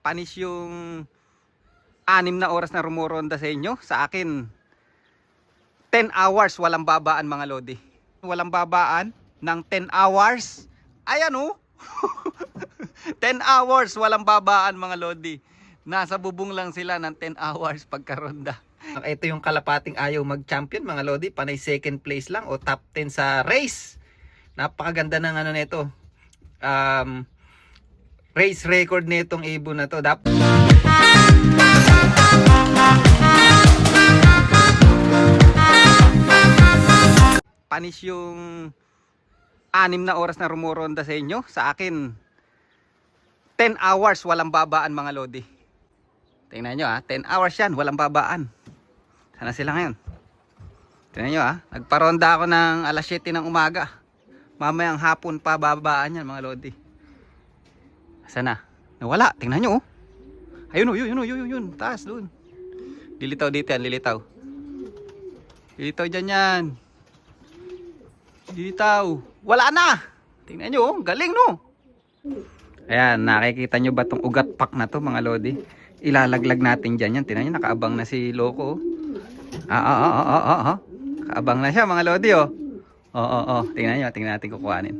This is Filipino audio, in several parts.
panis yung 6 na oras na rumoronda sa inyo. Sa akin 10 hours walang babaan mga lodi. Walang babaan ng 10 hours. Ayan oh. 10 hours walang babaan mga lodi. Nasa bubong lang sila ng 10 hours pagkaronda. Ito yung kalapating ayaw mag-champion mga lodi. Panay second place lang o top 10 sa race. Napakaganda ng ano nito. Race record nitong ibon na to. Panis yung 6 na oras na rumoronda sa inyo. Sa akin 10 hours walang babaan mga lodi. Tingnan nyo 10 hours yan walang babaan. Sana sila ngayon. Tingnan nyo nagparonda ako ng alas 7 ng umaga. Mamayang hapon pa babaan yan mga lodi. Sana nawala. Tingnan nyo ayun yun taas doon. Lilitaw dito yan, lilitaw dyan yan. Lilitaw. Wala na. Tingnan nyo galing no. Ayan, nakikita nyo ba tong ugat pack na to mga lodi? Ilalaglag natin dyan yan. Tingnan nyo nakaabang na si Loco. Kaabang na siya mga lodi tingnan natin kukuhanin.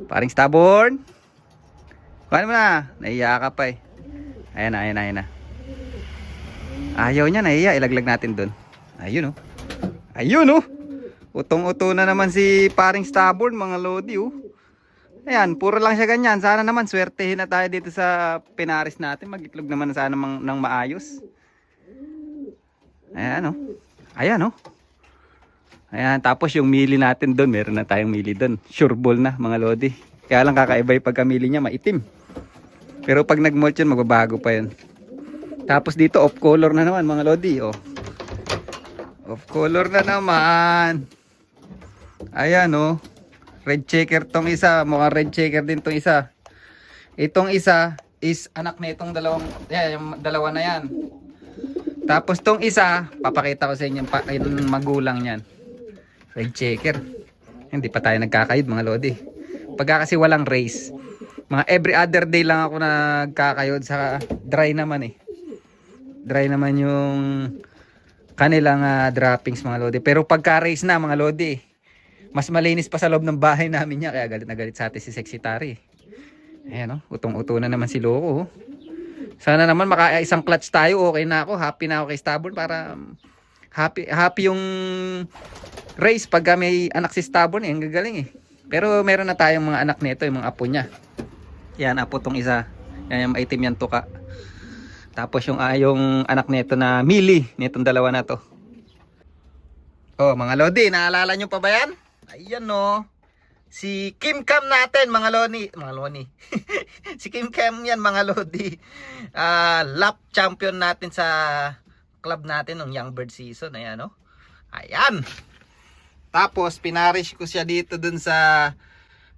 Paring stubborn. Kuhanin mo na. Nahiya ka pa Ayan na. Ayaw niya, nahiya. Ilaglag natin dun. Ayun Utong-uto na naman si paring stubborn mga lodi Ayan, puro lang siya ganyan. Sana naman swertehin na tayo dito sa pinaris natin. Mag-itlog naman sana ng maayos. Ayan Ayan, tapos yung mili natin doon, meron na tayong mili doon. Sure ball na mga lodi. Kaya lang kakaiba yung pagkamili niya, maitim. Pero pag nag-molt yun, magbabago pa yun. Tapos dito, off color na naman mga lodi. Off color na naman. Ayan red checker tong isa. Mukhang red checker din tong isa. Itong isa is anak na itong yung dalawa na yan. Tapos tong isa, papakita ko sa inyo yung magulang niyan. Red checker. Hindi pa tayo nagkakayod mga lodi. Pagka kasi walang race, mga every other day lang ako nagkakayod sa dry naman Dry naman yung kanilang droppings mga lodi. Pero pagka race na mga lodi, mas malinis pa sa loob ng bahay namin niya. Kaya galit na galit sa atin si Sexy Tari. Ayan utong-uto na naman si Loco Sana naman maka-isang clutch tayo. Okay na ako. Happy na ako kay Stubborn para happy yung race pag may anak si Stubborn ang gagaling Pero meron na tayong mga anak nito, yung mga apo niya. Yan, apo tong isa. Yan, yung maitim yan tuka. Tapos yung anak nito na Mili, nitong dalawa na to. Mga lodi, naalala nyo pa ba yan? Ayan si Kim Cam natin mga loni. Si Kim Cam yan mga lodi. Lap champion natin sa club natin ng Young Bird season. Ayan Ayan. Tapos pinarish ko siya dito dun sa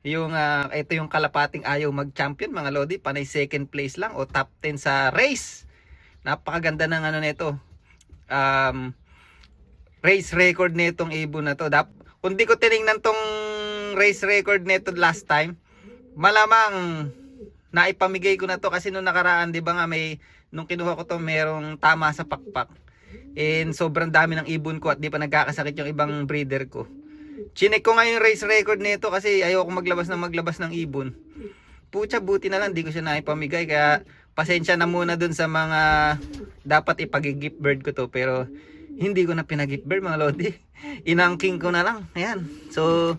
ito yung kalapating ayaw mag-champion mga lodi. Panay second place lang o top 10 sa race. Napakaganda ng nito. Race record nitong ibon na to. Kung di ko tinignan tong race record nito last time, malamang naipamigay ko na to kasi nung nakaraan, di ba nga nung kinuha ko to merong tama sa pakpak. And sobrang dami ng ibon ko at di pa nagkakasakit yung ibang breeder ko. Chinek ko nga yung race record nito kasi ayoko maglabas ng ibon. Pucha, buti na lang di ko siya naipamigay, kaya pasensya na muna dun sa mga dapat ipag-gift bird ko to, pero hindi ko na pinag-gift bird mga lodi. Inangking ko na lang. Ayan. So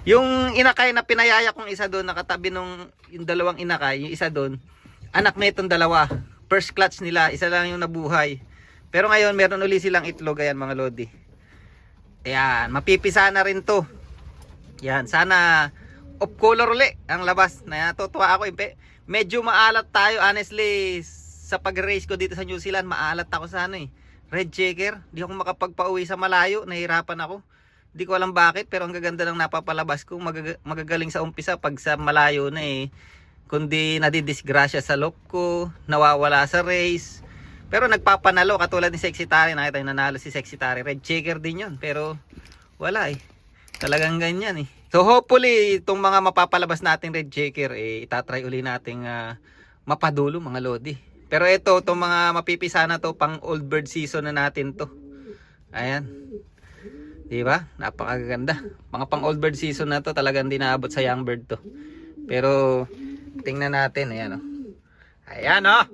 yung inakay na pinayaya kong isa doon, nakatabi yung dalawang inakay, yung isa doon, anak na itong dalawa. First clutch nila, isa lang yung nabuhay. Pero ngayon meron uli silang itlog. Ayan mga lodi. Ayan, mapipisa na rin to. Ayan, sana off color uli ang labas. Natutuwa ako. Medyo maalat tayo honestly sa pag-race ko dito sa New Zealand. Maalat ako sa red checker. Di ako makapagpauwi sa malayo. Nahirapan ako. Di ko alam bakit, pero ang gaganda lang napapalabas ko. Magagaling sa umpisa pag sa malayo na kundi nadidisgrasya sa loob ko, nawawala sa race. Pero nagpapanalo katulad ni Sexy Tari. Nakita yung nanalo si Sexy Tari. Red checker din yun. Pero wala Talagang ganyan So hopefully itong mga mapapalabas nating red checker itatry uli nating mapadulo mga lodi. Pero ito itong mga mapipisa na to pang old bird season na natin to. Ayan. 'Di ba? Napakaganda. Mga pang old bird season na to, talagang hindi naabot sa young bird to. Pero tingnan natin, ayan oh. Ayan oh.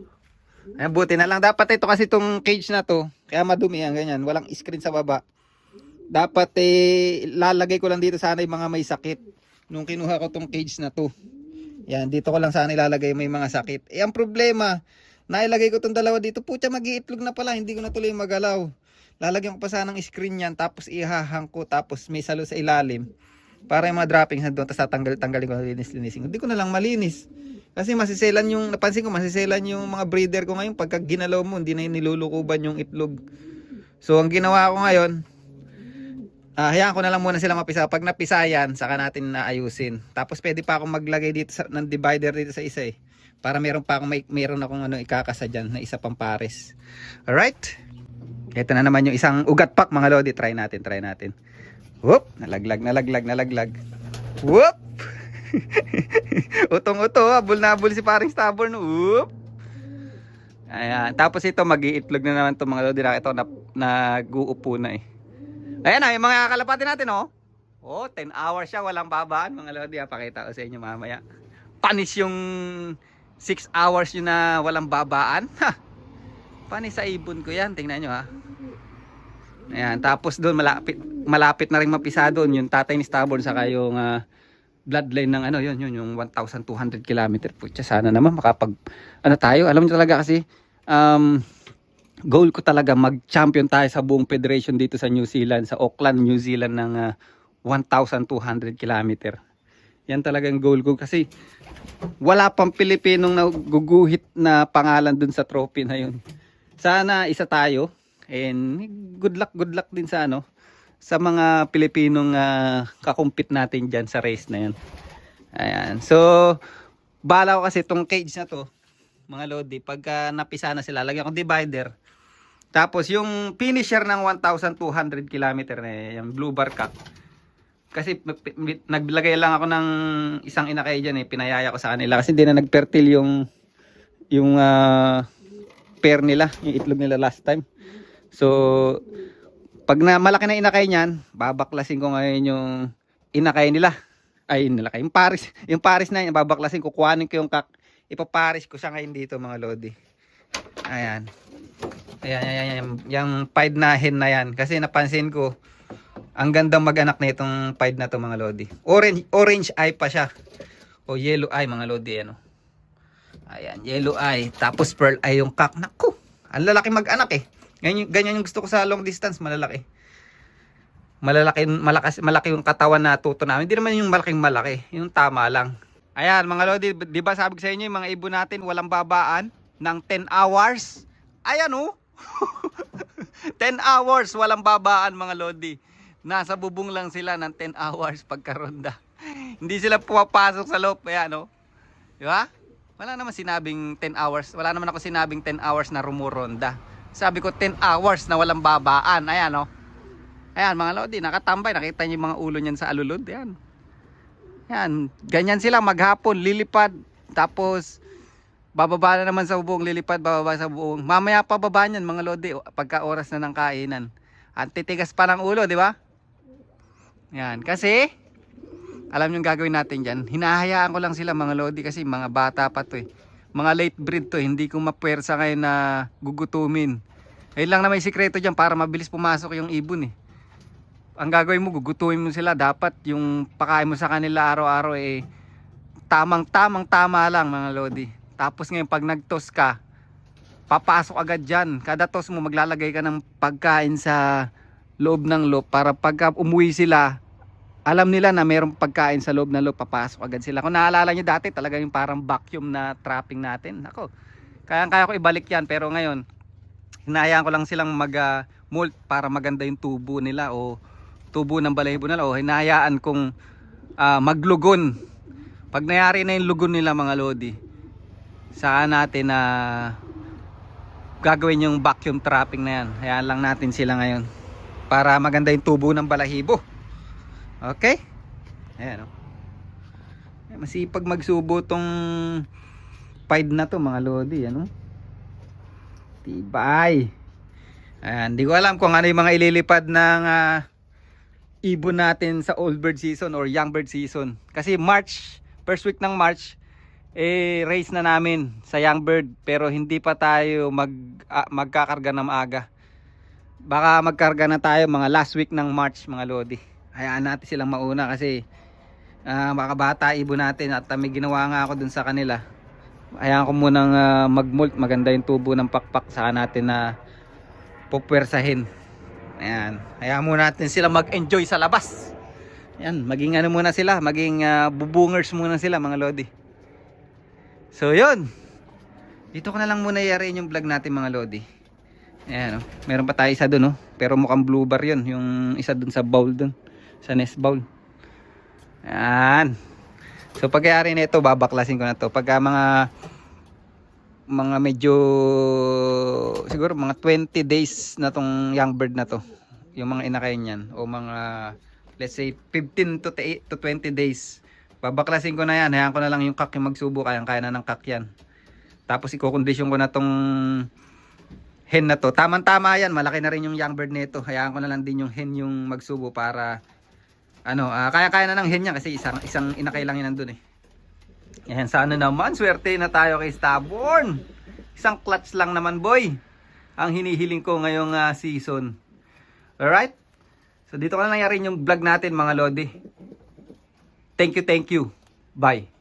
Ayan, buti na lang dapat ito kasi itong cage na to, kaya madumi yan ganyan, walang screen sa baba. Dapat lalagay ko lang dito sana yung mga may sakit. Nung kinuha ko tong cage na to. Yan, dito ko lang sana ilalagay may mga sakit. Ang problema, nailagay ko tong dalawa dito, putya mag-iitlog na pala, hindi ko na tuloy magalaw. Lalagyan ko pa sana ng screen yan, tapos ihahang ko, tapos may salo sa ilalim. Para yung mga droppings na doon, tapos tatanggalin ko, linis-linisin. Hindi ko na lang malinis. Kasi masiselan yung, napansin ko, masiselan yung mga breeder ko ngayon. Pagka ginalaw mo, hindi na yung nilulukuban yung itlog. So, ang ginawa ko ngayon, hayaan ko na lang muna sila mapisa. Pag napisa yan, saka natin naayusin. Tapos pwede pa akong maglagay dito ng divider dito sa isa para meron pa akong meron akong ikakasa dyan na isa pang pares. Alright. Ito na naman yung isang ugat pack mga lodi. Try natin. Whoop! Nalaglag. Whoop! Utong-uto. Abol na abol si paring stubborn. Whoop! Ayan. Tapos ito mag-iitlog na naman itong mga lodi. Ito nag-uupo na Ayan na, yung mga kalapati natin oh. 10 hours siya, walang babaan mga lodi. Pakita ko sa inyo mamaya. Panis yung 6 hours yun na walang babaan. Ha! Panis sa ibon ko yan, tingnan nyo ha. Ayan, tapos doon malapit na rin mapisa doon yung tatay ni stubborn saka yung bloodline ng yun yung 1,200 km. Putya, sana naman makapag tayo. Alam niyo talaga kasi goal ko talaga mag-champion tayo sa buong federation dito sa New Zealand, sa Auckland, New Zealand ng 1,200 km. Yan talaga yung goal ko kasi wala pang Pilipinong naguguhit na pangalan dun sa trophy na yun. Sana isa tayo and good luck din sa sa mga Pilipinong kakumpit natin dyan sa race na yun. Ayan. So, bala ko kasi itong cage na to mga lodi, pagka napisa na sila, lagyan ko divider. Tapos yung finisher ng 1,200 km na yung blue bar cock. Kasi naglagay lang ako ng isang inakay dyan pinayaya ko sa kanila kasi hindi na nagfertile yung pair nila, yung itlog nila last time. So pag malaki na inakay niyan, babaklasin ko ngayon yung inakay nila. Ay, nilakay yung pares na yun, babaklasin ko, kuhanin ko yung cock, ipapares ko siya ngayon dito mga lodi. Ayan. Ayan, yung pied na hen na yan. Kasi napansin ko, ang gandang mag-anak na itong pied na to mga lodi. Orange eye pa siya. O yellow eye mga lodi. Ayan, yellow eye. Tapos pearl eye yung cock. Naku, ang lalaki mag-anak Ganyan yung gusto ko sa long distance, malalaki. Malaki yung katawan na tuto namin. Hindi naman yung malaki. Yung tama lang. Ayan mga lodi, di ba sabi ko sa inyo yung mga ibon natin walang babaan ng 10 hours. Ayan 10 hours walang babaan mga lodi. Nasa bubong lang sila ng 10 hours pagkaronda. Hindi sila pumapasok sa loob. Ayan di ba? Wala naman sinabing 10 hours. Wala naman ako sinabing 10 hours na rumuronda. Sabi ko 10 hours na walang babaan. Ayan Ayan mga lodi, nakatambay. Nakita niyo yung mga ulo niyan sa alulod. Ayan. Yan, ganyan sila maghapon, lilipad, tapos bababa na naman sa bubong, lilipad, bababa sa bubong. Mamaya pa baba niyan mga lodi, pagka oras na ng kainan. At titigas pa ng ulo, di ba? Yan, kasi alam niyo gagawin natin diyan. Hinahayaan ko lang sila mga lodi kasi mga bata pa to Mga late breed to, hindi ko mapuwersa ngayon na gugutumin. Ayun lang na may sikreto diyan para mabilis pumasok yung ibon Ang gagawin mo, gugutuin mo sila. Dapat yung pakain mo sa kanila araw-araw tama lang mga lodi. Tapos ngayon pag nag-toss ka, papasok agad dyan. Kada toss mo maglalagay ka ng pagkain sa loob ng loop para pagka umuwi sila, alam nila na mayroong pagkain sa loob ng loop, papasok agad sila. Kung naalala nyo dati, talaga yung parang vacuum na trapping natin. Ako, kaya ko ibalik yan. Pero ngayon, hinahayaan ko lang silang mag-molt para maganda yung tubo nila o tubo ng balahibo nila o hinahayaan kong maglugon. Pag nangyari na yung lugon nila mga lodi, saka natin na gagawin yung vacuum trapping na yan. Hayaan lang natin sila ngayon para maganda yung tubo ng balahibo. Okay? Ayan, oh. Masipag magsubo tong pied na to mga lodi, ano? Tibay. Ayan, di ko alam kung ano yung mga ililipad ng ibon natin sa old bird season or young bird season. Kasi March, first week ng March, race na namin sa young bird, pero hindi pa tayo magkakarga ng maaga. Baka magkarga na tayo mga last week ng March mga lodi. Hayaan natin silang mauna kasi mga bata ibon natin at may ginawa nga ako dun sa kanila. Hayaan ko munang mag-molt, maganda yung tubo ng pakpak, saka natin na pupwersahin. Ayan, hayaan muna natin sila mag-enjoy sa labas. Ayan, maging ano muna sila, maging bubungers muna sila mga lodi. So yun, dito ko na lang muna yarin yung vlog natin mga lodi. Ayan, oh. Meron pa tayo isa dun, oh. Pero mukhang blue bar yun, yung isa dun sa bowl dun, sa nest bowl. Ayan. So pagkayari na ito, babaklasin ko na to. Pagka mga medyo siguro mga 20 days na tong young bird na to, yung mga inakay niyan, o mga let's say 15 to 20 days, babaklasin ko na yan. Hayaan ko na lang yung kak yung magsubo, kaya na ng kak yan. Tapos i-condition ko na tong hen na to. Tama-tama yan, malaki na rin yung young bird nito. Hayaan ko na lang din yung hen yung magsubo para kaya na ng hen niya kasi isang inakay lang yan nandun eh. Yan, sana naman swerte na tayo kay Stubborn. Isang clutch lang naman boy ang hinihiling ko ngayong season. Alright, so dito ko na nangyari yung vlog natin mga lodi. Thank you, bye.